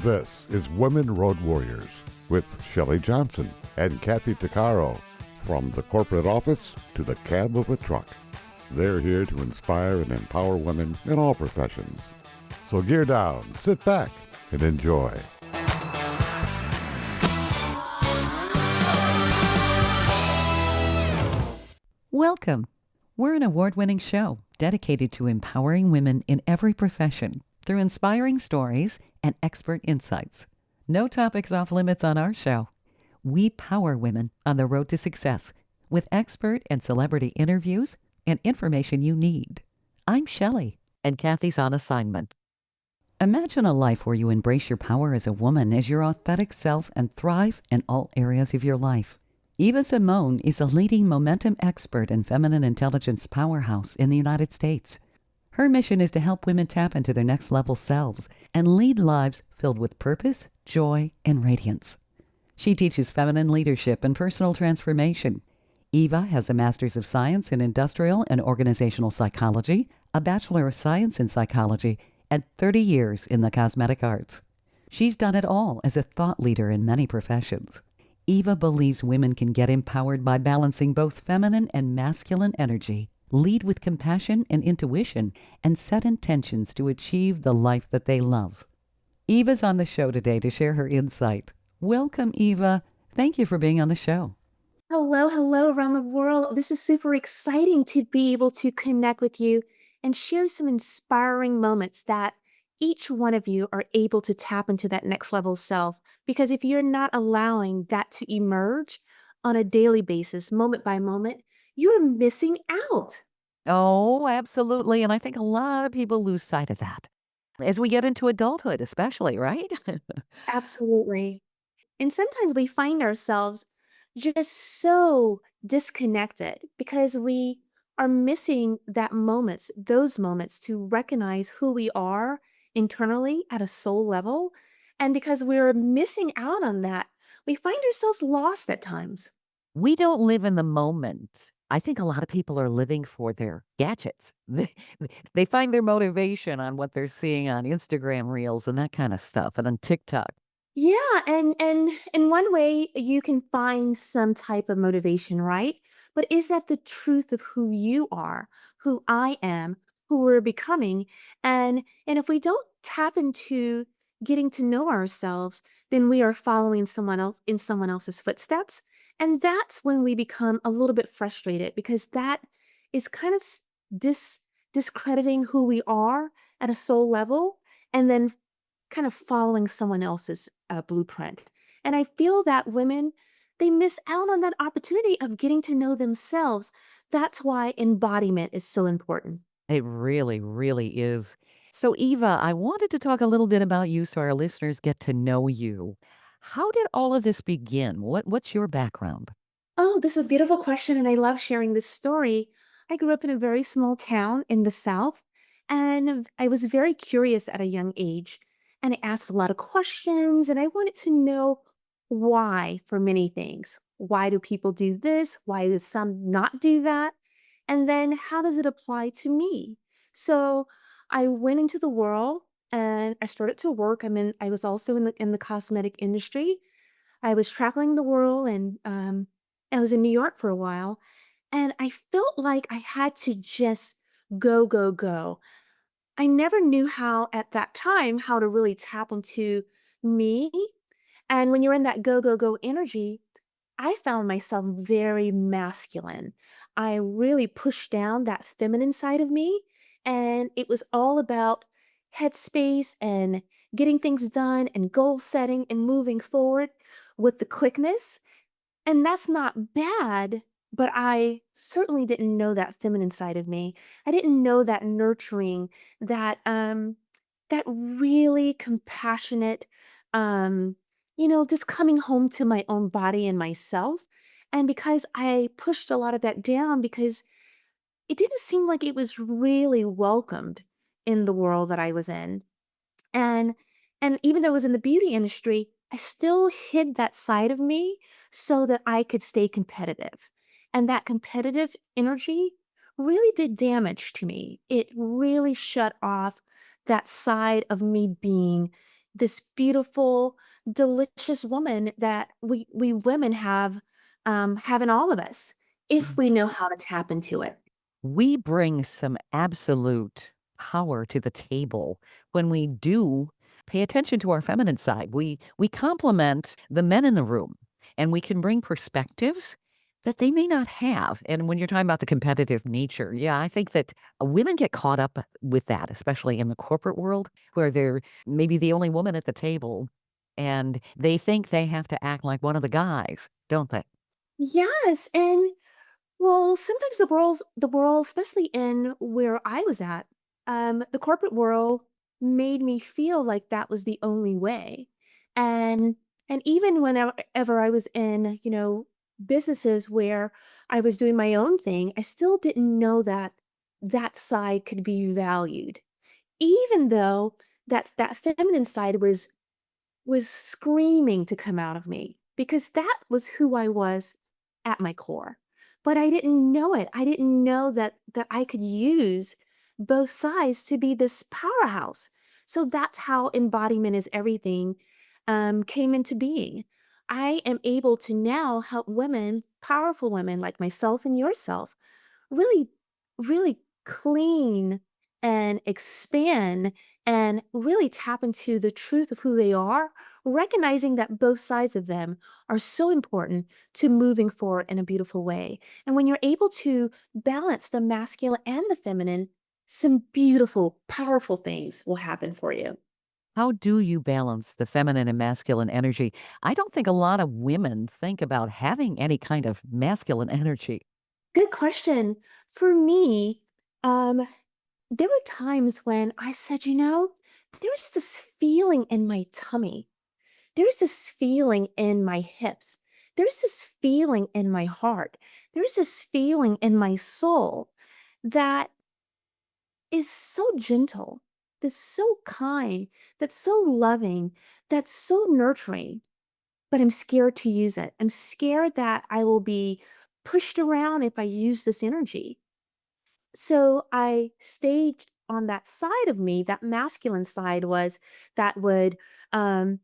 This is Women Road Warriors with Shelley Johnson and Kathy Tuccaro. From the corporate office to the cab of a truck, they're here to inspire and empower women in all professions. So gear down, sit back, and enjoy. Welcome. We're an award-winning show dedicated to empowering women in every profession through inspiring stories and expert insights. No topics off limits on our show. We power women on the road to success with expert and celebrity interviews and information you need. I'm Shelley, and Kathy's on assignment. Imagine a life where you embrace your power as a woman, as your authentic self, and thrive in all areas of your life. Eva Simone is a leading momentum expert and feminine intelligence powerhouse in the United States. Her mission is to help women tap into their next level selves and lead lives filled with purpose, joy, and radiance. She teaches feminine leadership and personal transformation. Eva has a Master's of Science in Industrial and Organizational Psychology, a Bachelor of Science in Psychology, and 30 years in the cosmetic arts. She's done it all as a thought leader in many professions. Eva believes women can get empowered by balancing both feminine and masculine energy, lead with compassion and intuition, and set intentions to achieve the life that they love. Eva's on the show today to share her insight. Welcome, Eva. Thank you for being on the show. Hello around the world. This is super exciting to be able to connect with you and share some inspiring moments that each one of you are able to tap into that next level self. Because if you're not allowing that to emerge on a daily basis, moment by moment, you are missing out. Oh, absolutely. And I think a lot of people lose sight of that as we get into adulthood, especially, right? Absolutely. And sometimes we find ourselves just so disconnected because we are missing those moments to recognize who we are internally at a soul level. And because we're missing out on that, we find ourselves lost at times. We don't live in the moment. I think a lot of people are living for their gadgets. They find their motivation on what they're seeing on Instagram Reels and that kind of stuff and on TikTok. Yeah, and in one way you can find some type of motivation, right? But is that the truth of who you are, who I am, who we're becoming? And if we don't tap into getting to know ourselves, then we are following someone else in someone else's footsteps. And that's when we become a little bit frustrated because that is kind of discrediting who we are at a soul level. And then kind of following someone else's blueprint. And I feel that women, they miss out on that opportunity of getting to know themselves. That's why embodiment is so important. It really, really is. So, Eva, I wanted to talk a little bit about you so our listeners get to know you. How did all of this begin? What's your background? Oh, this is a beautiful question, and I love sharing this story. I grew up in a very small town in the South, and I was very curious at a young age. And I asked a lot of questions, and I wanted to know why for many things. Why do people do this? Why do some not do that? And then how does it apply to me? So I went into the world and I started to work. I was also in the cosmetic industry. I was traveling the world and I was in New York for a while. And I felt like I had to just go. I never knew how at that time how to really tap into me. And when you're in that go energy, I found myself very masculine. I really pushed down that feminine side of me. And it was all about headspace and getting things done and goal setting and moving forward with the quickness. And that's not bad, but I certainly didn't know that feminine side of me. I didn't know that nurturing, that really compassionate, um, just coming home to my own body and myself. And because I pushed a lot of that down because it didn't seem like it was really welcomed in the world that I was in. And and even though I was in the beauty industry, I still hid that side of me so that I could stay competitive. And that competitive energy really did damage to me. It really shut off that side of me being this beautiful, delicious woman that we women have in all of us if we know how to tap into it. We bring some absolute power to the table when we do pay attention to our feminine side. We complement the men in the room, and we can bring perspectives that they may not have. And when you're talking about the competitive nature, yeah, I think that women get caught up with that, especially in the corporate world where they're maybe the only woman at the table and they think they have to act like one of the guys, don't they? Yes, and well, sometimes the world, especially in where I was at, the corporate world made me feel like that was the only way. And and even whenever ever I was in, businesses where I was doing my own thing, I still didn't know that that side could be valued. Even though that feminine side was screaming to come out of me because that was who I was at my core. But I didn't know it. I didn't know that I could use both sides to be this powerhouse. So that's how embodiment is everything came into being. I am able to now help women, powerful women like myself and yourself, really, really clean and expand and really tap into the truth of who they are, recognizing that both sides of them are so important to moving forward in a beautiful way. And when you're able to balance the masculine and the feminine, some beautiful, powerful things will happen for you. How do you balance the feminine and masculine energy? I don't think a lot of women think about having any kind of masculine energy. Good question. For me, um, there were times when I said, there was this feeling in my tummy. There's this feeling in my hips. There's this feeling in my heart. There's this feeling in my soul that is so gentle, that's so kind, that's so loving, that's so nurturing. But I'm scared to use it. I'm scared that I will be pushed around if I use this energy. So I stayed on that side of me, that masculine side was that would um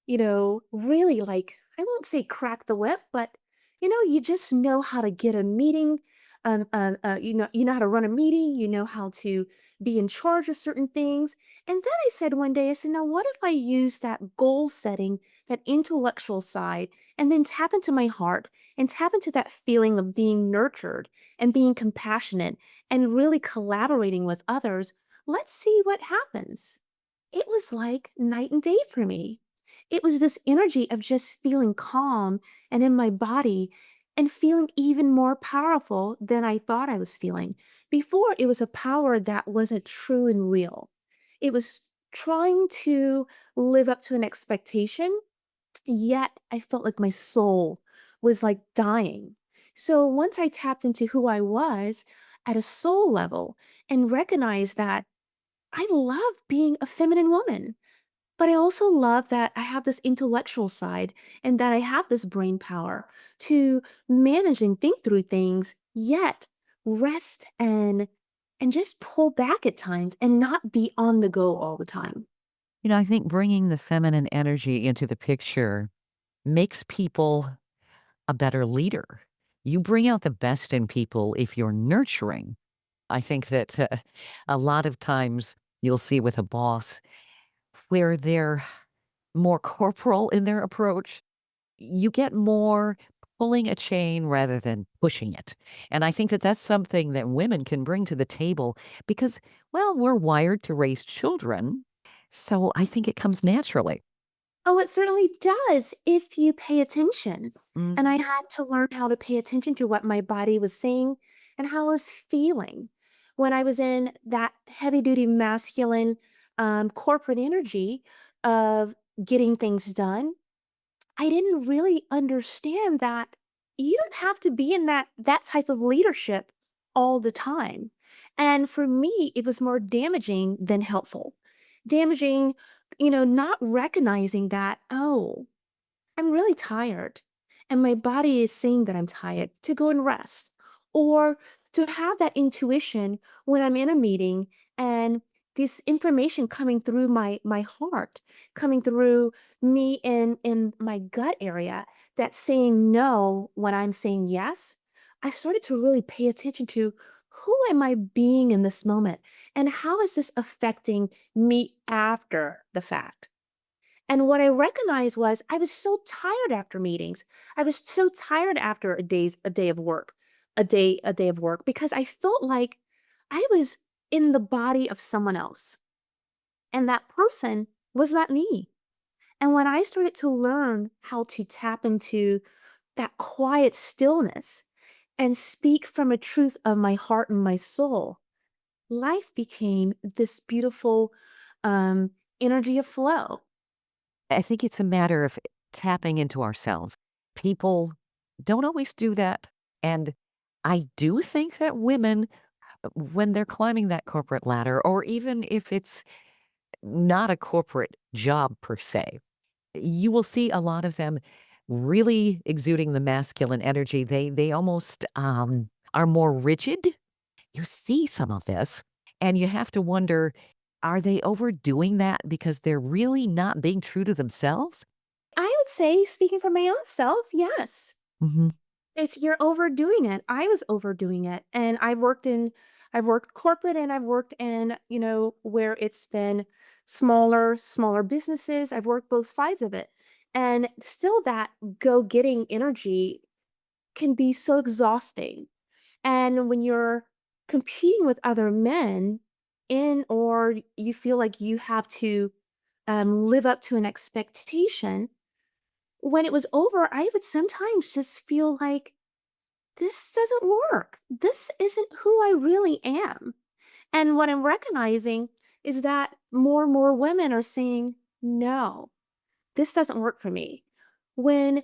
really like, I won't say crack the whip, but you just know how to get a meeting. You know how to run a meeting, you know how to be in charge of certain things. And then I said one day, I said, now what if I use that goal setting, that intellectual side, and then tap into my heart and tap into that feeling of being nurtured and being compassionate and really collaborating with others. Let's see what happens. It was like night and day for me. It was this energy of just feeling calm and in my body and feeling even more powerful than I thought I was feeling. Before, it was a power that wasn't true and real. It was trying to live up to an expectation, yet I felt like my soul was like dying. So once I tapped into who I was at a soul level and recognized that I love being a feminine woman. But I also love that I have this intellectual side and that I have this brain power to manage and think through things, yet rest and just pull back at times and not be on the go all the time. I think bringing the feminine energy into the picture makes people a better leader. You bring out the best in people if you're nurturing. I think that a lot of times you'll see with a boss where they're more corporal in their approach, you get more pulling a chain rather than pushing it. And I think that that's something that women can bring to the table because, well, we're wired to raise children. So I think it comes naturally. Oh, it certainly does if you pay attention. And I Mhm. had to learn how to pay attention to what my body was saying and how I was feeling. When I was in that heavy duty masculine corporate energy of getting things done, I didn't really understand that you don't have to be in that type of leadership all the time. And for me, it was more damaging than helpful. Damaging, not recognizing that, oh, I'm really tired. And my body is saying that I'm tired to go and rest. Or to have that intuition when I'm in a meeting and this information coming through my heart, coming through me in my gut area that's saying no when I'm saying yes. I started to really pay attention to who am I being in this moment and how is this affecting me after the fact. And what I recognized was I was so tired after meetings. I was so tired after a day of work, a day of work because I felt like I was in the body of someone else. And that person was not me. And when I started to learn how to tap into that quiet stillness and speak from a truth of my heart and my soul, life became this beautiful um, energy of flow. I think it's a matter of tapping into ourselves. People don't always do that. And I do think that women, when they're climbing that corporate ladder, or even if it's not a corporate job per se, you will see a lot of them really exuding the masculine energy. They almost are more rigid. You see some of this, and you have to wonder, are they overdoing that because they're really not being true to themselves? I would say, speaking for my own self, yes. Mhm. It's you're overdoing it. I was overdoing it. And I've worked corporate and I've worked in, where it's been smaller businesses. I've worked both sides of it. And still that go-getting energy can be so exhausting. And when you're competing with other men or you feel like you have to live up to an expectation, when it was over, I would sometimes just feel like this doesn't work. This isn't who I really am. And what I'm recognizing is that more and more women are saying, no, this doesn't work for me. When,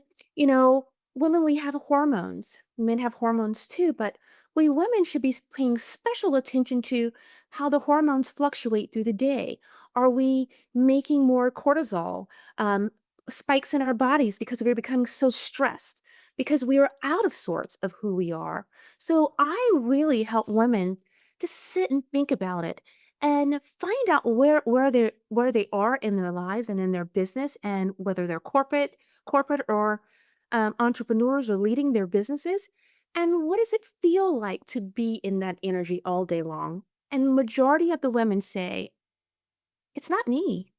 women, we have hormones, men have hormones too, but we women should be paying special attention to how the hormones fluctuate through the day. Are we making more cortisol um, spikes in our bodies because we're becoming so stressed? Because we are out of sorts of who we are. So I really help women to sit and think about it and find out where they are in their lives and in their business and whether they're corporate or entrepreneurs or leading their businesses, and what does it feel like to be in that energy all day long. And majority of the women say it's not me,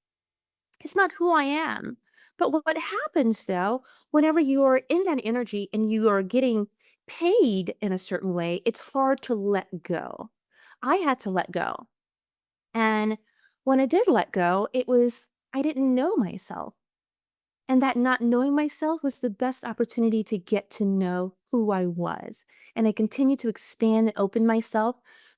it's not who I am. But what happens though, whenever you are in that energy and you are getting paid in a certain way, it's hard to let go. I had to let go, and when I did let go, it was I didn't know myself. And that not knowing myself was the best opportunity to get to know who I was. And I continue to expand and open myself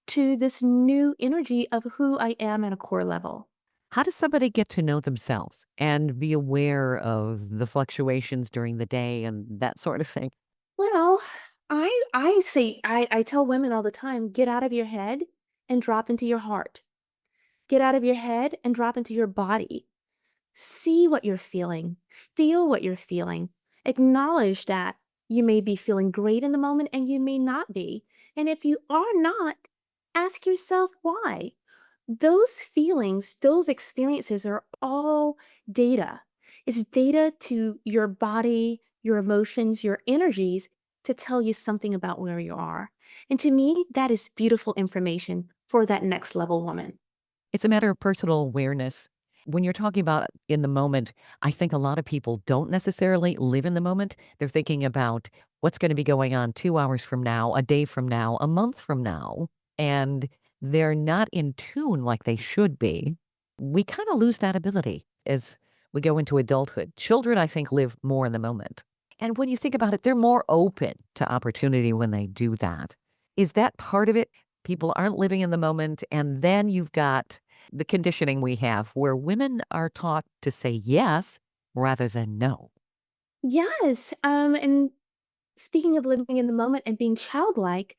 to this new energy of who I am at a core level. How does somebody get to know themselves and be aware of the fluctuations during the day and that sort of thing? Well, I tell women all the time, get out of your head and drop into your heart. Get out of your head and drop into your body. See what you're feeling, feel what you're feeling, acknowledge that you may be feeling great in the moment and you may not be. And if you are not, ask yourself why. Those feelings, those experiences are all data. It's data to your body, your emotions, your energies to tell you something about where you are. And to me, that is beautiful information for that next level woman. It's a matter of personal awareness. When you're talking about in the moment, I think a lot of people don't necessarily live in the moment. They're thinking about what's going to be going on 2 hours from now, a day from now, a month from now. And they're not in tune like they should be. We kind of lose that ability as we go into adulthood. Children, I think, live more in the moment. And when you think about it, they're more open to opportunity when they do that. Is that part of it? People aren't living in the moment. And then you've got the conditioning we have where women are taught to say yes rather than no. Yes. And speaking of living in the moment and being childlike,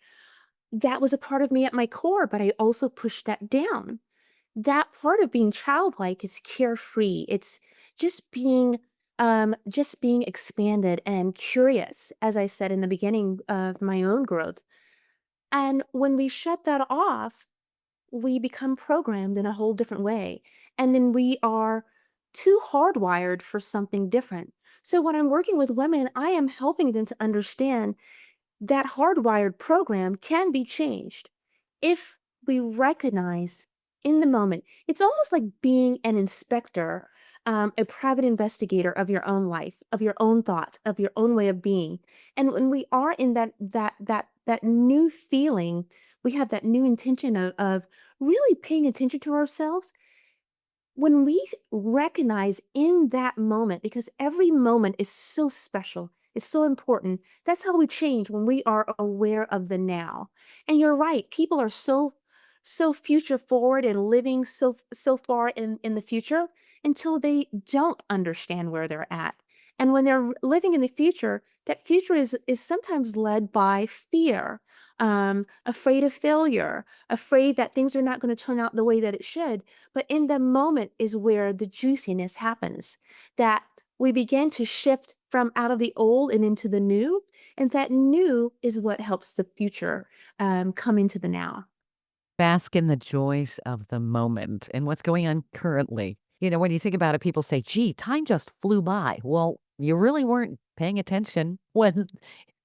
that was a part of me at my core, but I also pushed that down. That part of being childlike is carefree. It's just being expanded and curious, as I said in the beginning of my own growth. And when we shut that off, we become programmed in a whole different way. And then we are too hardwired for something different. So when I'm working with women, I am helping them to understand that hardwired program can be changed if we recognize in the moment. It's almost like being an inspector, a private investigator of your own life, of your own thoughts, of your own way of being. And when we are in that new feeling, we have that new intention of really paying attention to ourselves when we recognize in that moment, because every moment is so special, it's so important, that's how we change when we are aware of the now. And you're right, people are so future forward and living so far in the future until they don't understand where they're at. And when they're living in the future, that future is sometimes led by fear, afraid of failure, afraid that things are not going to turn out the way that it should. But in the moment is where the juiciness happens, that we begin to shift from out of the old and into the new. And that new is what helps the future come into the now. Bask in the joys of the moment and what's going on currently. When you think about it, people say, gee, time just flew by. Well, you really weren't paying attention when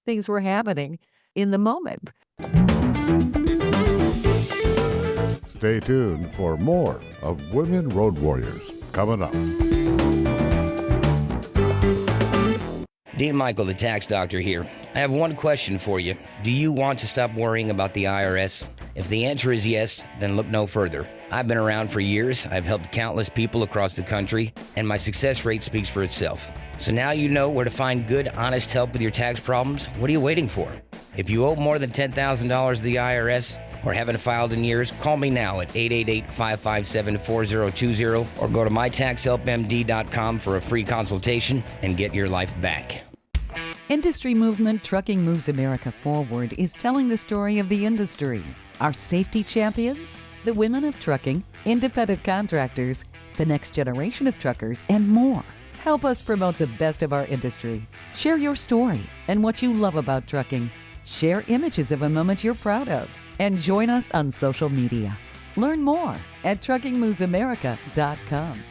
things were happening in the moment. Stay tuned for more of Women Road Warriors coming up. Dean Michael, the tax doctor here. I have one question for you. Do you want to stop worrying about the IRS? If the answer is yes, then look no further. I've been around for years. I've helped countless people across the country, and my success rate speaks for itself. So now you know where to find good, honest help with your tax problems. What are you waiting for? If you owe more than $10,000 to the IRS or haven't filed in years, call me now at 888-557-4020 or go to mytaxhelpmd.com for a free consultation and get your life back. Industry movement Trucking Moves America Forward is telling the story of the industry. Our safety champions, the women of trucking, independent contractors, the next generation of truckers, and more. Help us promote the best of our industry. Share your story and what you love about trucking. Share images of a moment you're proud of. And join us on social media. Learn more at truckingmovesamerica.com.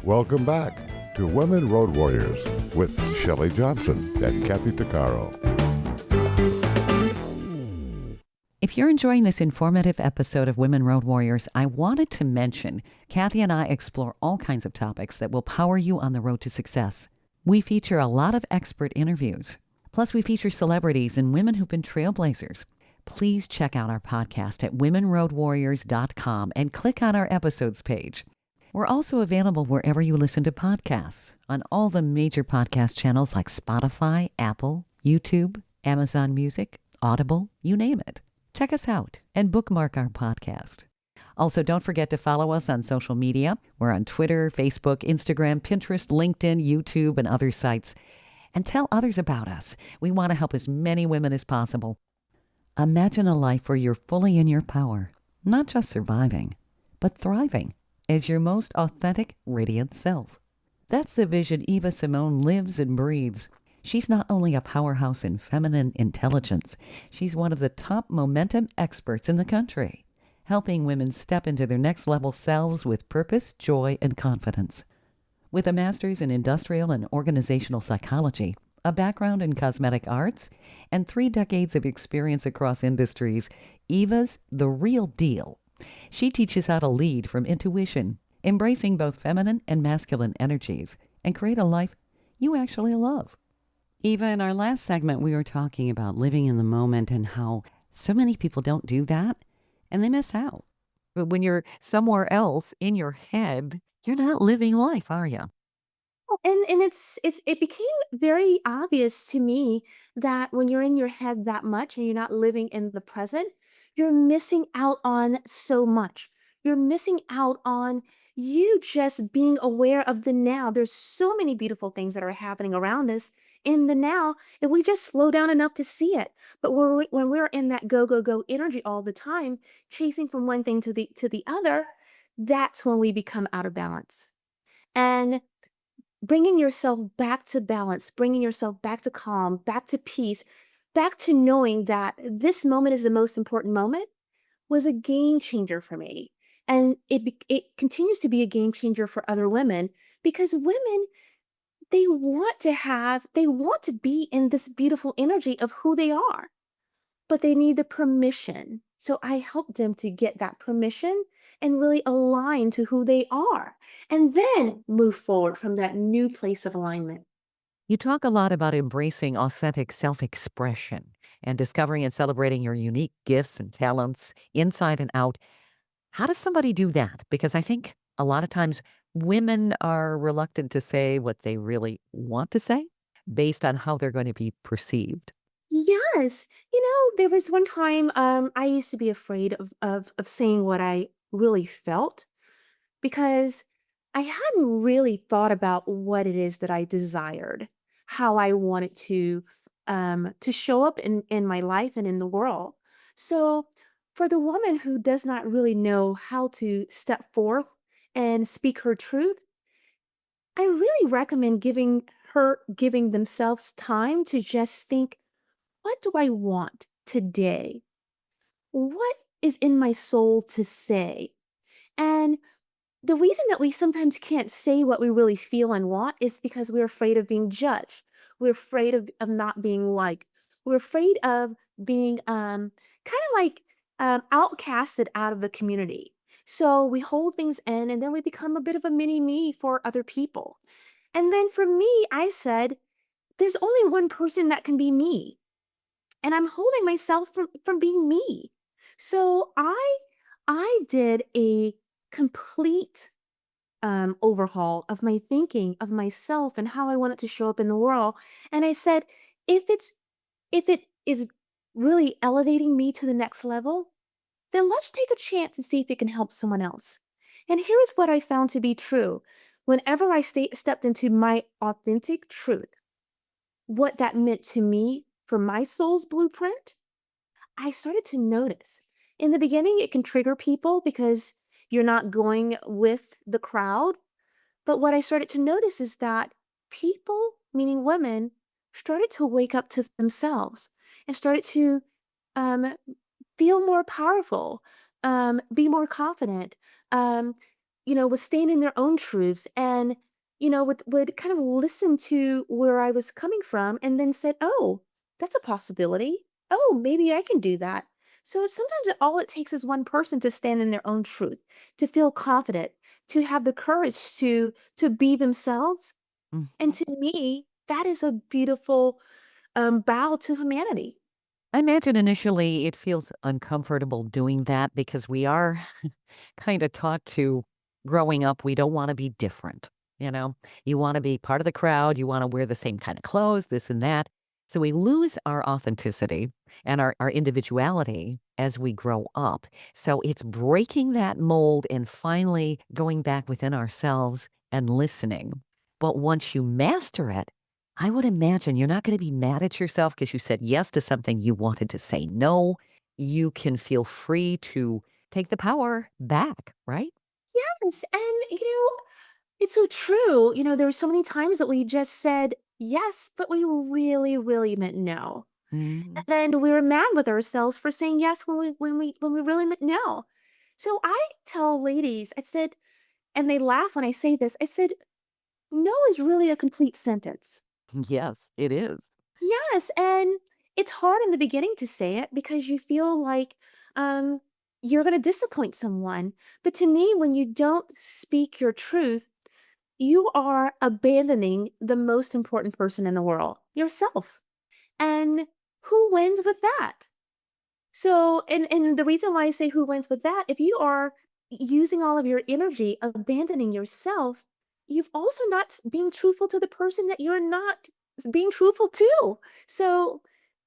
Welcome back to Women Road Warriors with Shelley Johnson and Kathy Tuccaro. If you're enjoying this informative episode of Women Road Warriors, I wanted to mention Kathy and I explore all kinds of topics that will power you on the road to success. We feature a lot of expert interviews. Plus, we feature celebrities and women who've been trailblazers. Please check out our podcast at womenroadwarriors.com and click on our episodes page. We're also available wherever you listen to podcasts, on all the major podcast channels like Spotify, Apple, YouTube, Amazon Music, Audible, you name it. Check us out and bookmark our podcast. Also, don't forget to follow us on social media. We're on Twitter, Facebook, Instagram, Pinterest, LinkedIn, YouTube, and other sites. And tell others about us. We want to help as many women as possible. Imagine a life where you're fully in your power, not just surviving, but thriving as your most authentic, radiant self. That's the vision Eva Simone lives and breathes. She's not only a powerhouse in feminine intelligence, she's one of the top momentum experts in the country, helping women step into their next level selves with purpose, joy, and confidence. With a master's in industrial and organizational psychology, a background in cosmetic arts, and 3 decades of experience across industries, Eva's the real deal. She teaches how to lead from intuition, embracing both feminine and masculine energies, and create a life you actually love. Eva, in our last segment, we were talking about living in the moment and how so many people don't do that, and they miss out. But when you're somewhere else in your head, you're not living life, are you? Well, and it became very obvious to me that when you're in your head that much and you're not living in the present, you're missing out on so much. You're missing out on you just being aware of the now. There's so many beautiful things that are happening around us in the now if we just slow down enough to see it. But when we're in that go go go energy all the time, chasing from one thing to the other, that's when we become out of balance. And bringing yourself back to balance, bringing yourself back to calm, back to peace, back to knowing that this moment is the most important moment was a game changer for me. And it continues to be a game changer for other women because women, they want to be in this beautiful energy of who they are, but they need the permission. So I help them to get that permission and really align to who they are and then move forward from that new place of alignment. You talk a lot about embracing authentic self expression and discovering and celebrating your unique gifts and talents inside and out. How does somebody do that? Because I think a lot of times women are reluctant to say what they really want to say based on how they're going to be perceived. Yes. There was one time I used to be afraid of saying what I really felt because I hadn't really thought about what it is that I desired, how I wanted to show up in my life and in the world. So for the woman who does not really know how to step forth and speak her truth, I really recommend giving themselves time to just think, what do I want today? What is in my soul to say? And the reason that we sometimes can't say what we really feel and want is because we're afraid of being judged. We're afraid of not being liked. We're afraid of being kind of like outcasted out of the community. So we hold things in and then we become a bit of a mini me for other people. And then for me, I said, there's only one person that can be me. And I'm holding myself from being me. So I did a complete overhaul of my thinking of myself and how I want it to show up in the world. And I said, if it's if it is really elevating me to the next level, then let's take a chance and see if it can help someone else. And here's what I found to be true. Whenever stepped into my authentic truth, what that meant to me for my soul's blueprint, I started to notice. In the beginning, it can trigger people because you're not going with the crowd. But what I started to notice is that people, meaning women, started to wake up to themselves and started to um, feel more powerful, be more confident, um, would stand in their own truths and, would kind of listen to where I was coming from and then said, oh, that's a possibility. Oh, maybe I can do that. So sometimes all it takes is one person to stand in their own truth, to feel confident, to have the courage to be themselves. And to me, that is a beautiful bow to humanity. I imagine initially it feels uncomfortable doing that because we are kind of taught to growing up, we don't want to be different. You know, you want to be part of the crowd, you want to wear the same kind of clothes, this and that. So we lose our authenticity and our individuality as we grow up. So it's breaking that mold and finally going back within ourselves and listening. But once you master it, I would imagine you're not going to be mad at yourself because you said yes to something you wanted to say no. You can feel free to take the power back, right? Yes, and it's so true. There were so many times that we just said yes, but we really, really meant no. And Mm. then we were mad with ourselves for saying yes when we really meant no. So I tell ladies, I said, and they laugh when I say this, I said, no is really a complete sentence. Yes, it is. Yes, and it's hard in the beginning to say it because you feel like um you're going to disappoint someone. But to me, when you don't speak your truth, you are abandoning the most important person in the world, yourself. And who wins with that? So, and the reason why I say who wins with that, if you are using all of your energy, abandoning yourself, you've also not being truthful to the person that you're not being truthful to. So,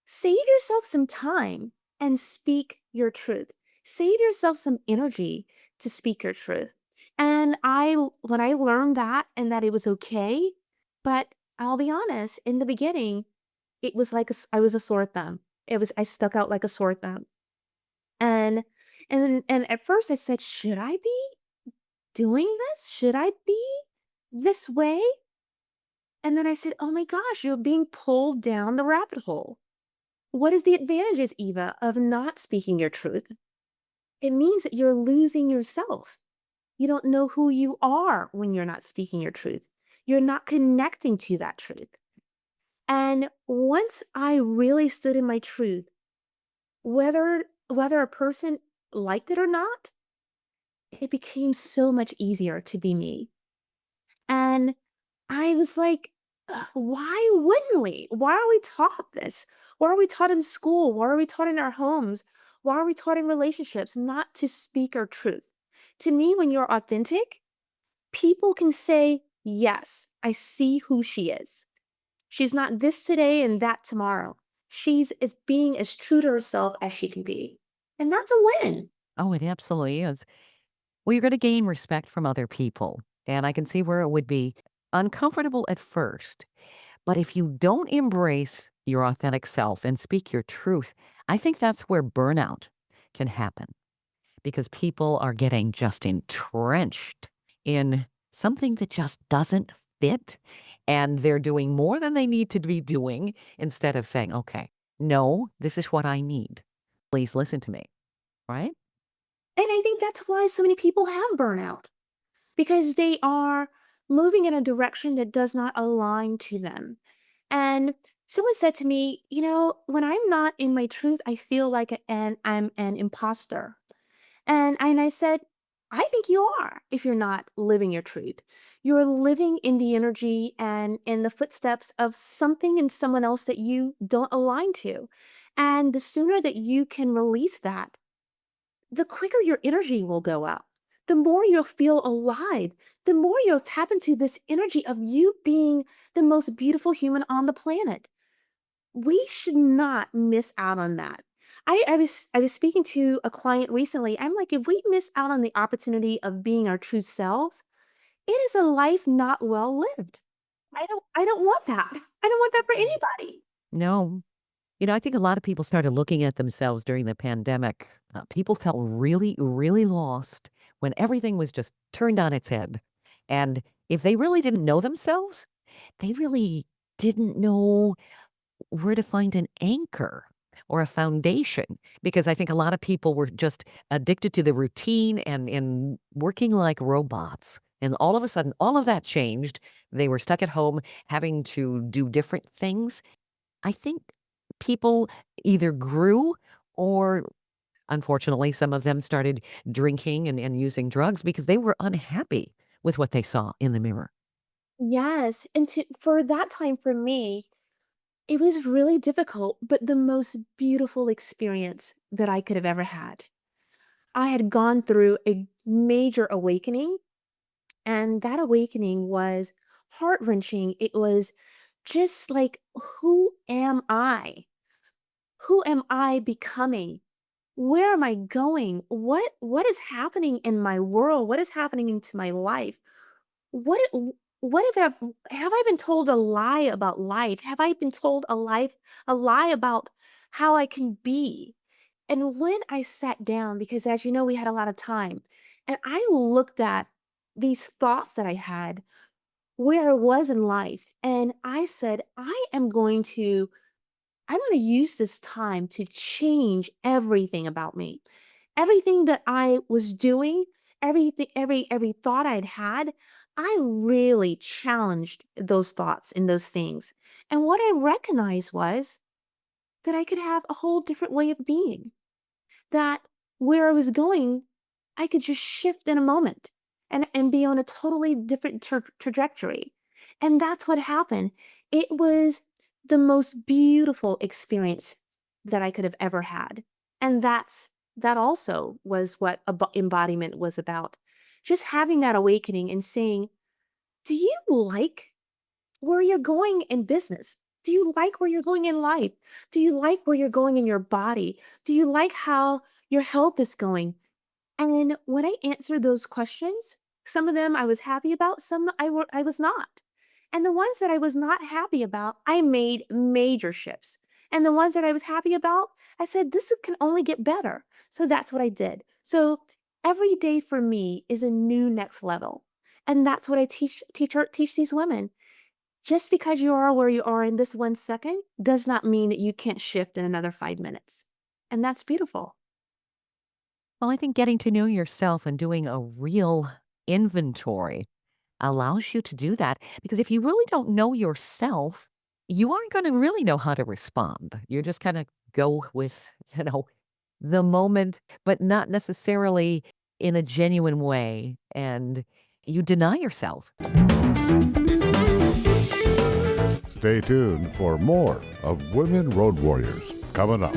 save yourself some time and speak your truth. Save yourself some energy to speak your truth. And when I learned that and that it was okay, but I'll be honest, in the beginning, it was like I was a sore thumb. I stuck out like a sore thumb. And and at first I said, "Should I be doing this? Should I be this way?" And then I said, "Oh my gosh, you're being pulled down the rabbit hole." What is the advantages, Eva, of not speaking your truth? It means that you're losing yourself. You don't know who you are when you're not speaking your truth. You're not connecting to that truth. And once I really stood in my truth, whether a person liked it or not, it became so much easier to be me. And I was like, why wouldn't we? Why are we taught this? Why are we taught in school? Why are we taught in our homes? Why are we taught in relationships not to speak our truth? To me, when you're authentic, people can say, yes, I see who she is. She's not this today and that tomorrow. She's as being as true to herself as she can be. And that's a win. Oh, it absolutely is. Well, you're going to gain respect from other people. And I can see where it would be uncomfortable at first. But if you don't embrace your authentic self and speak your truth, I think that's where burnout can happen because people are getting just entrenched in something that just doesn't fit. And they're doing more than they need to be doing instead of saying, okay, no, this is what I need. Please listen to me. Right? And I think that's why so many people have burnout because they are moving in a direction that does not align to them. And someone said to me, when I'm not in my truth, I feel like I'm an imposter. And I said, I think you are if you're not living your truth. You're living in the energy and in the footsteps of something and someone else that you don't align to. And the sooner that you can release that, the quicker your energy will go up. The more you'll feel alive, the more you'll tap into this energy of you being the most beautiful human on the planet. We should not miss out on that. I was speaking to a client recently. I'm like, if we miss out on the opportunity of being our true selves, it is a life not well lived. I don't want that. I don't want that for anybody. No. I think a lot of people started looking at themselves during the pandemic. People felt really, really lost when everything was just turned on its head. And if they really didn't know themselves, they really didn't know where to find an anchor or a foundation because I think a lot of people were just addicted to the routine and working like robots. And all of a sudden, all of that changed. They were stuck at home having to do different things. I think people either grew or unfortunately, some of them started drinking and using drugs because they were unhappy with what they saw in the mirror. Yes, and for that time for me, it was really difficult, but the most beautiful experience that I could have ever had. I had gone through a major awakening, and that awakening was heart-wrenching. It was just like, who am I? Who am I becoming? Where am I going? What is happening in my world? What is happening into my life? What what have I been told a lie about life? Have I been told a lie about how I can be? And when I sat down, because as you know, we had a lot of time, and I looked at these thoughts that I had, where I was in life, and I said, I'm going to use this time to change everything about me. Everything that I was doing, everything, every thought I'd had, I really challenged those thoughts and those things. And what I recognized was that I could have a whole different way of being. That where I was going, I could just shift in a moment and be on a totally different trajectory. And that's what happened. It was the most beautiful experience that I could have ever had. And that also was what embodiment was about. Just having that awakening and saying, do you like where you're going in business? Do you like where you're going in life? Do you like where you're going in your body? Do you like how your health is going? And when I answered those questions, some of them I was happy about, some I was not. And the ones that I was not happy about, I made major shifts. And the ones that I was happy about, I said, can only get better. So that's what I did. So every day for me is a new next level. And that's what I teach these women. Just because you are where you are in this 1 second does not mean that you can't shift in another 5 minutes. And that's beautiful. Well, I think getting to know yourself and doing a real inventory allows you to do that because if you really don't know yourself, you aren't going to really know how to respond. You're just kind of go with, the moment, but not necessarily in a genuine way. And you deny yourself. Stay tuned for more of Women Road Warriors coming up.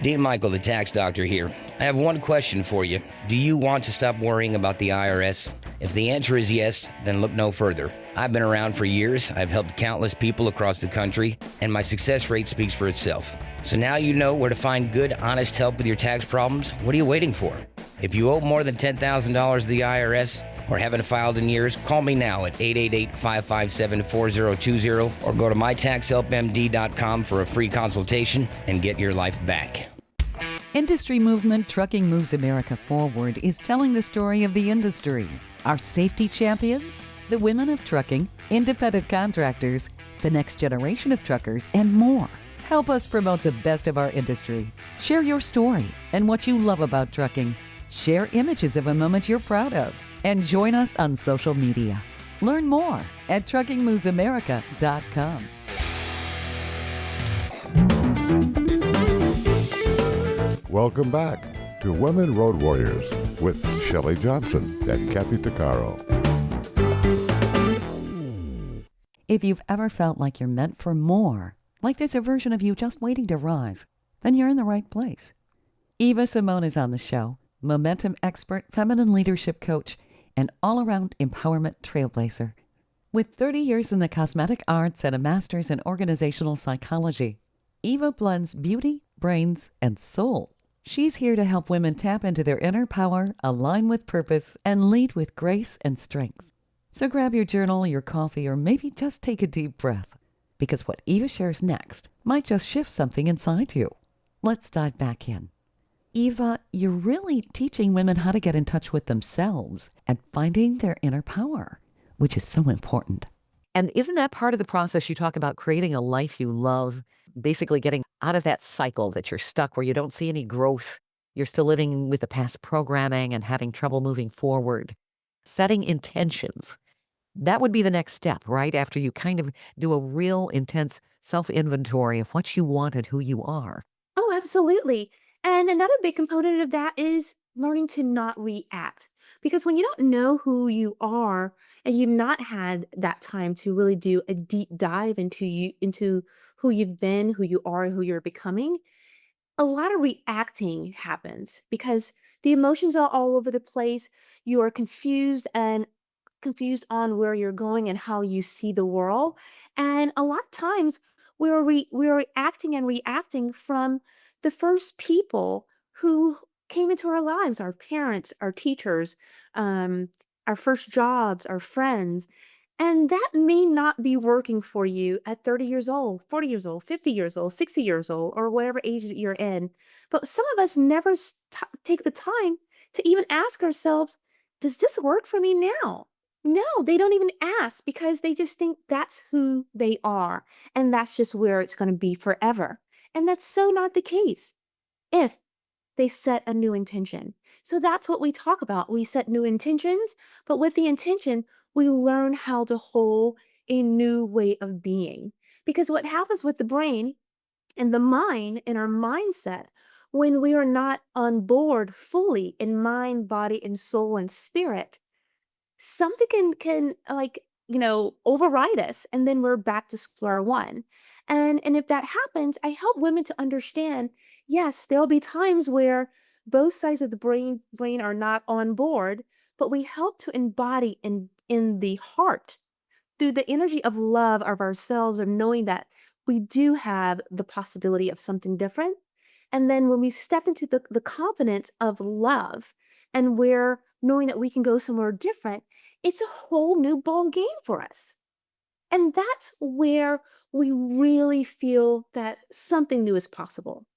Dean Michael, the tax doctor here. I have one question for you. Do you want to stop worrying about the IRS? If the answer is yes, then look no further. I've been around for years. I've helped countless people across the country, and my success rate speaks for itself. So now you know where to find good, honest help with your tax problems. What are you waiting for? If you owe more than $10,000 to the IRS or haven't filed in years, call me now at 888-557-4020 or go to mytaxhelpmd.com for a free consultation and get your life back. Industry movement Trucking Moves America Forward is telling the story of the industry. Our safety champions, the women of trucking, independent contractors, the next generation of truckers, and more. Help us promote the best of our industry. Share your story and what you love about trucking. Share images of a moment you're proud of. And join us on social media. Learn more at truckingmovesamerica.com. Welcome back to Women Road Warriors with Shelley Johnson and Kathy Tuccaro. If you've ever felt like you're meant for more, like there's a version of you just waiting to rise, then you're in the right place. Eva Simone is on the show, momentum expert, feminine leadership coach, and all-around empowerment trailblazer. With 30 years in the cosmetic arts and a master's in organizational psychology, Eva blends beauty, brains, and soul. She's here to help women tap into their inner power, align with purpose, and lead with grace and strength. So grab your journal, your coffee, or maybe just take a deep breath, because what Eva shares next might just shift something inside you. Let's dive back in. Eva, you're really teaching women how to get in touch with themselves and finding their inner power, which is so important. And isn't that part of the process? You talk about creating a life you love, basically getting out of that cycle that you're stuck where you don't see any growth. You're still living with the past programming and having trouble moving forward. Setting intentions. That would be the next step, right? After you kind of do a real intense self-inventory of what you want and who you are. Oh, absolutely. And another big component of that is learning to not react. Because when you don't know who you are and you've not had that time to really do a deep dive into who you've been, who you are, who you're becoming, a lot of reacting happens because the emotions are all over the place. You are confused on where you're going and how you see the world. And a lot of times we're reacting and reacting from the first people who came into our lives, our parents, our teachers, um, our first jobs, our friends. And that may not be working for you at 30 years old, 40 years old, 50 years old, 60 years old, or whatever age that you're in. But some of us never take the time to even ask ourselves, does this work for me now? No, they don't even ask because they just think that's who they are. And that's just where it's going to be forever. And that's so not the case if they set a new intention. So that's what we talk about. We set new intentions, but with the intention, we learn how to hold a new way of being. Because what happens with the brain and the mind and our mindset when we are not on board fully in mind, body, and soul and spirit, something can override us and then we're back to square one. And if that happens, I help women to understand, yes, there'll be times where both sides of the brain are not on board, but we help to embody in the heart through the energy of love of ourselves, of knowing that we do have the possibility of something different. And then when we step into the confidence of love and we're knowing that we can go somewhere different, it's a whole new ball game for us. And that's where we really feel that something new is possible.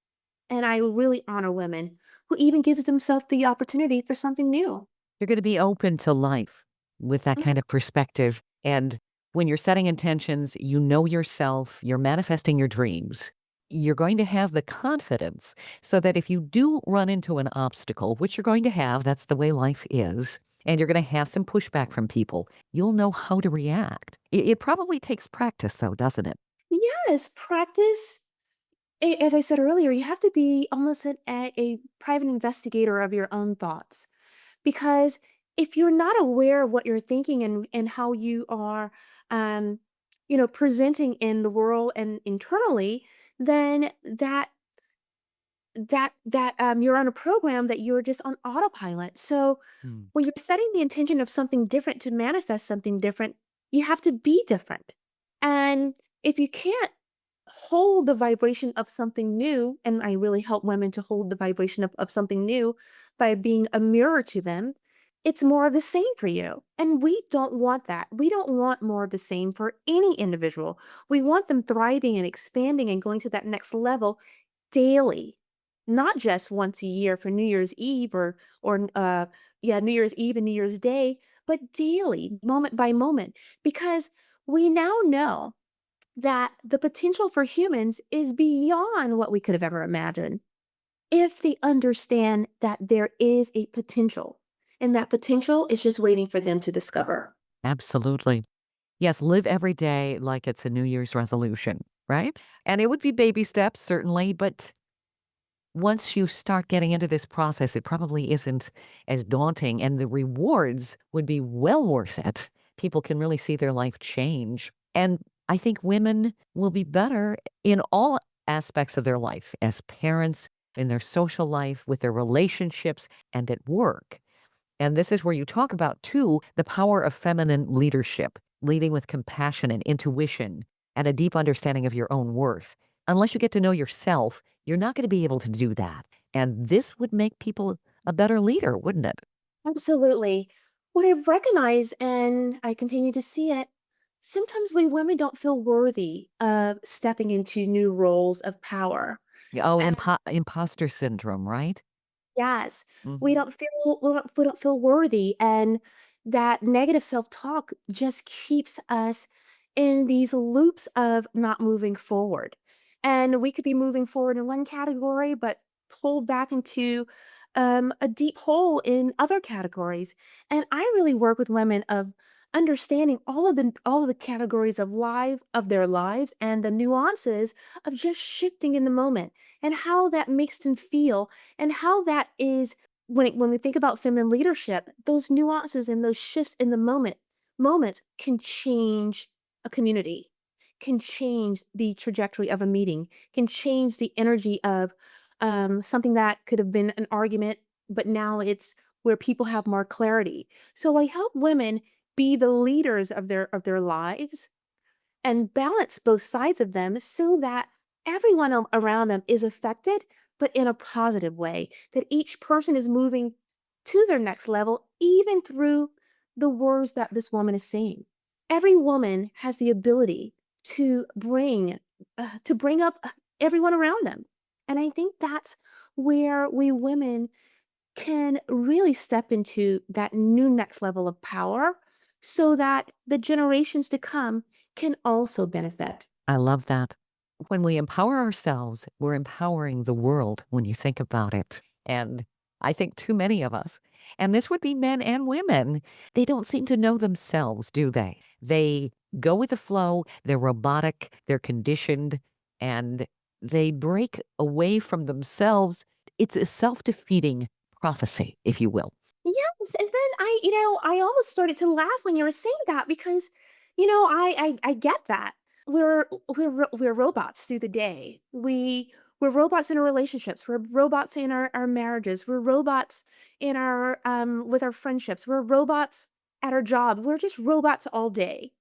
And I really honor women who even gives themselves the opportunity for something new. You're going to be open to life. with that kind of perspective. And when you're setting intentions, you know yourself, you're manifesting your dreams. You're going to have the confidence so that if you do run into an obstacle, which you're going to have, that's the way life is, and you're going to have some pushback from people, you'll know how to react. It probably takes practice, though, doesn't it? Yes, practice. As I said earlier, you have to be almost a private investigator of your own thoughts. Because if you're not aware of what you're thinking and how you are, um, presenting in the world and internally, then you're on a program that you're just on autopilot. So Mm. when you're setting the intention of something different to manifest something different, you have to be different. And if you can't hold the vibration of something new, and I really help women to hold the vibration of something new by being a mirror to them, it's more of the same for you. And we don't want that. We don't want more of the same for any individual. We want them thriving and expanding and going to that next level daily, not just once a year for New Year's Eve or New Year's Eve and New Year's Day, but daily, moment by moment, because we now know that the potential for humans is beyond what we could have ever imagined if they understand that there is a potential, and that potential is just waiting for them to discover. Absolutely. Yes, live every day like it's a New Year's resolution, right? And it would be baby steps, certainly, but once you start getting into this process, it probably isn't as daunting, and the rewards would be well worth it. People can really see their life change. And I think women will be better in all aspects of their life as parents, in their social life, with their relationships, and at work. And this is where you talk about, too, the power of feminine leadership, leading with compassion and intuition and a deep understanding of your own worth. Unless you get to know yourself, you're not going to be able to do that. And this would make people a better leader, wouldn't it? Absolutely. What I've recognized, and I continue to see it, sometimes we women don't feel worthy of stepping into new roles of power. Oh, imposter syndrome, right? Yes, Hmm. we don't feel worthy, and that negative self-talk just keeps us in these loops of not moving forward. And we could be moving forward in one category, but pulled back into a deep hole in other categories. And I really work with women of understanding all of the categories of their lives and the nuances of just shifting in the moment and how that makes them feel and how that is when we think about feminine leadership, those nuances and those shifts in the moments can change a community, can change the trajectory of a meeting, can change the energy of something that could have been an argument, but now it's where people have more clarity. So I help women be the leaders of their lives and balance both sides of them so that everyone around them is affected, but in a positive way, that each person is moving to their next level, even through the words that this woman is saying. Every woman has the ability to bring up everyone around them. And I think that's where we women can really step into that new next level of power so that the generations to come can also benefit. I love that. When we empower ourselves, we're empowering the world when you think about it. And I think too many of us, and this would be men and women, they don't seem to know themselves, do they? They go with the flow, they're robotic, they're conditioned, and they break away from themselves. It's a self defeating prophecy, if you will. Yes, and then I almost started to laugh when you were saying that because, I get that. We're robots through the day. We're robots in our relationships. We're robots in our marriages. We're robots in our with our friendships. We're robots at our job. We're just robots all day.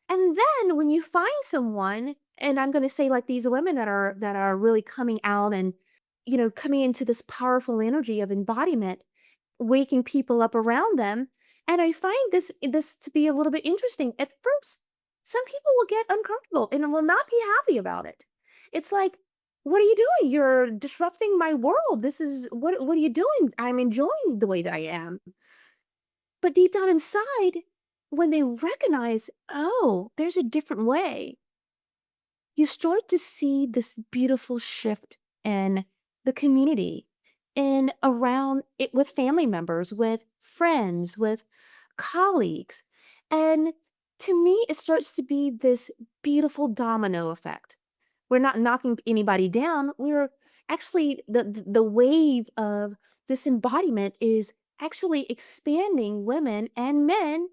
And then when you find someone, and I'm going to say like these women that are really coming out and coming into this powerful energy of embodiment, waking people up around them. And I find this to be a little bit interesting. At first, some people will get uncomfortable and will not be happy about it. It's like, what are you doing? You're disrupting my world. This is what are you doing? I'm enjoying the way that I am. But deep down inside, when they recognize, oh, there's a different way, you start to see this beautiful shift in the community and around it with family members, with friends, with colleagues. And to me, it starts to be this beautiful domino effect. We're not knocking anybody down. We're actually the wave of this embodiment is actually expanding women and men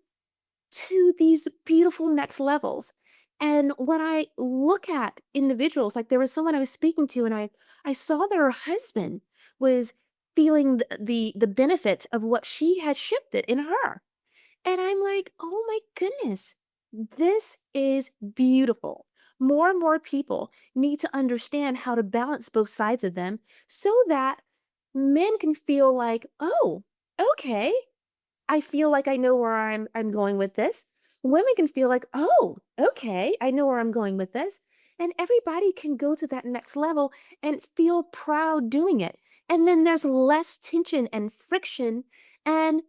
to these beautiful next levels. And when I look at individuals, like there was someone I was speaking to, and I saw that her husband was feeling the benefits of what she had shifted in her. And I'm like, oh my goodness, this is beautiful. More and more people need to understand how to balance both sides of them so that men can feel like, oh, okay, I feel like I know where I'm going with this. Women can feel like, "Oh, okay, I know where I'm going with this." And everybody can go to that next level and feel proud doing it. And then there's less tension and friction and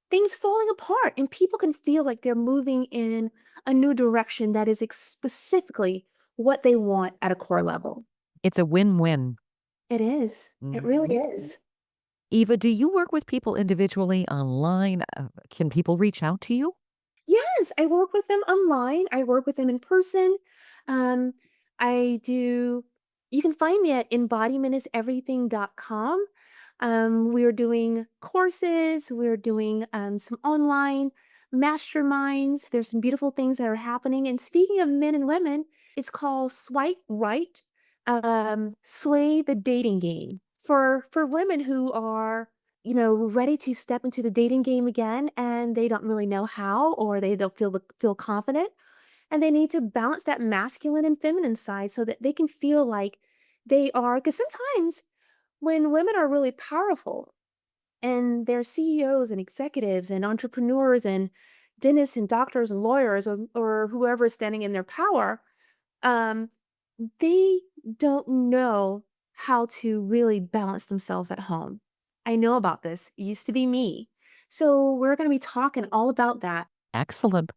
things falling apart. And people can feel like they're moving in a new direction that is specifically what they want at a core level. It's a win-win. It is. It really is. Eva, do you work with people individually online? Can people reach out to you? Yes, I work with them online. I work with them in person. Um, I do, you can find me at embodimentiseverything.com. We're doing courses, we're doing some online masterminds. There's some beautiful things that are happening. And speaking of men and women, it's called Swipe Right, Slay the Dating Game for women who are ready to step into the dating game again and they don't really know how or they don't feel confident and they need to balance that masculine and feminine side so that they can feel like they are because sometimes when women are really powerful and they're CEOs and executives and entrepreneurs and dentists and doctors and lawyers or whoever is standing in their power, um, they don't know how to really balance themselves at home. I know about this. It used to be me. So we're going to be talking all about that. Excellent.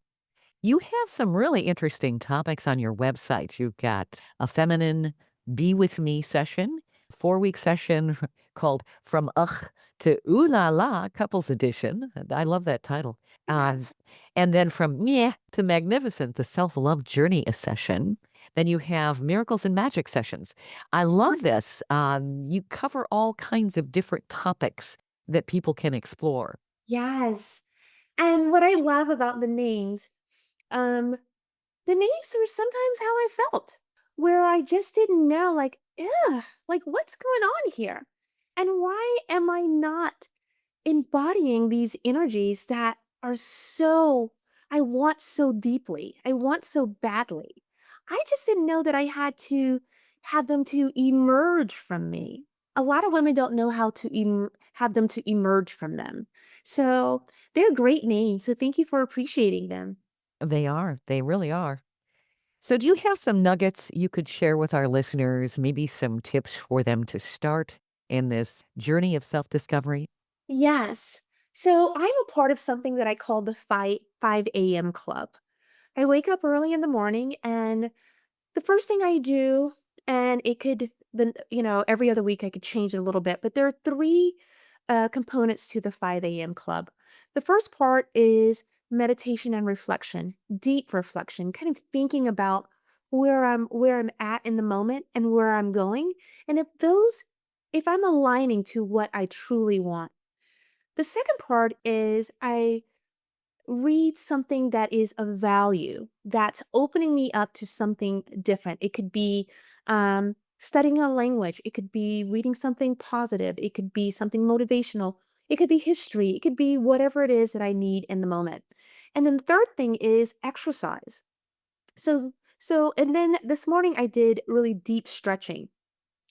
You have some really interesting topics on your website. You've got a feminine Be With Me session, 4-week session called From Ugh to Ooh La La Couples Edition. I love that title. Yes. And then From Meh to Magnificent, the Self Love Journey session. Then you have Miracles and Magic sessions. I love this. You cover all kinds of different topics that people can explore. Yes. And what I love about um, the names were sometimes how I felt, where I just didn't know, like, ugh, like what's going on here? And why am I not embodying these energies that are so I want so deeply. I want so badly. I just didn't know that I had to have them to emerge from me. A lot of women don't know how to have them to emerge from them. So they're great names. So thank you for appreciating them. They are. They really are. So, do you have some nuggets you could share with our listeners? Maybe some tips for them to start in this journey of self discovery? Yes. So I'm a part of something that I call the 5 a.m. club. I wake up early in the morning and the first thing I do, and it could then, every other week I could change it a little bit, but there are three components to the 5 a.m. club. The first part is meditation and reflection, deep reflection, kind of thinking about where I'm at in the moment and where I'm going. And if I'm aligning to what I truly want. The second part is I read something that is of value, that's opening me up to something different. It could be studying a language, it could be reading something positive, it could be something motivational, it could be history, it could be whatever it is that I need in the moment. And then the third thing is exercise. And then this morning I did really deep stretching.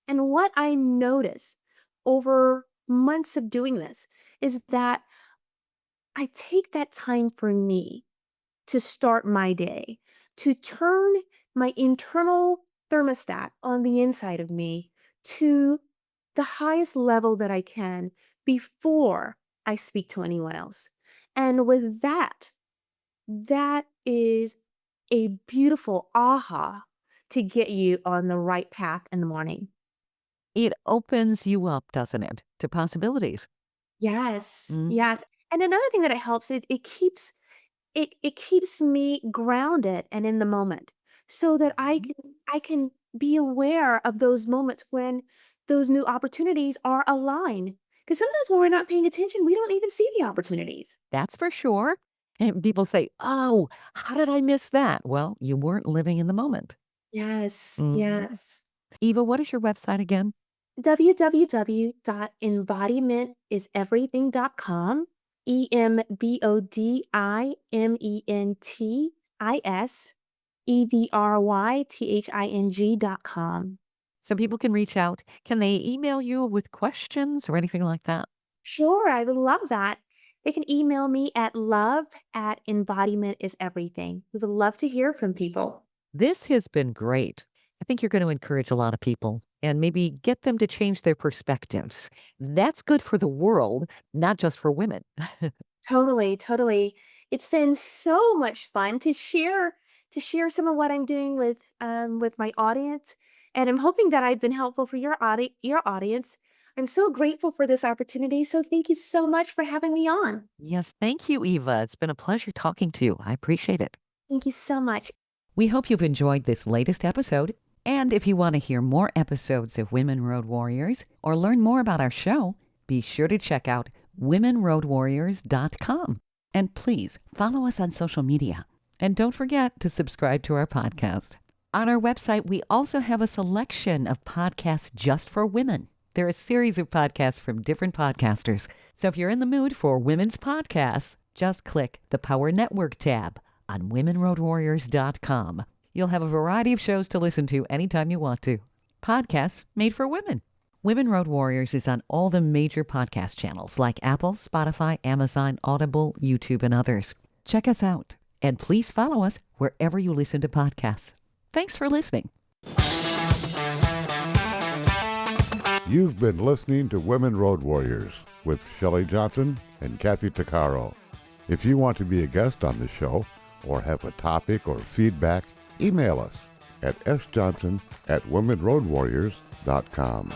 And what I notice over months of doing this is that I take that time for me to start my day, to turn my internal thermostat on the inside of me to the highest level that I can before I speak to anyone else. And with that, that is a beautiful aha to get you on the right path in the morning. It opens you up, doesn't it, to possibilities? Yes, Mm. yes. And another thing that it helps is it keeps me grounded and in the moment so that I can be aware of those moments when those new opportunities are aligned. Because sometimes when we're not paying attention, we don't even see the opportunities. That's for sure. And people say, oh, how did I miss that? Well, you weren't living in the moment. Yes, Mm. yes. Eva, what is your website again? www.embodimentiseverything.com. embodimentisEverything.com. So people can reach out. Can they email you with questions or anything like that? Sure, I would love that. They can email me at love@embodimentiseverything. We would love to hear from people. This has been great. I think you're going to encourage a lot of people and maybe get them to change their perspectives. That's good for the world, not just for women. Totally, totally. It's been so much fun to share some of what I'm doing with my audience, and I'm hoping that I've been helpful for your audience. I'm so grateful for this opportunity, so thank you so much for having me on. Yes, thank you, Eva. It's been a pleasure talking to you. I appreciate it. Thank you so much. We hope you've enjoyed this latest episode. And if you want to hear more episodes of Women Road Warriors or learn more about our show, be sure to check out womenroadwarriors.com. And please follow us on social media. And don't forget to subscribe to our podcast. On our website, we also have a selection of podcasts just for women. There are a series of podcasts from different podcasters. So if you're in the mood for women's podcasts, just click the Power Network tab on womenroadwarriors.com. You'll have a variety of shows to listen to anytime you want to. Podcasts made for women. Women Road Warriors is on all the major podcast channels like Apple, Spotify, Amazon, Audible, YouTube, and others. Check us out. And please follow us wherever you listen to podcasts. Thanks for listening. You've been listening to Women Road Warriors with Shelley Johnson and Kathy Tuccaro. If you want to be a guest on the show or have a topic or feedback, email us at sjohnson@womenroadwarriors.com.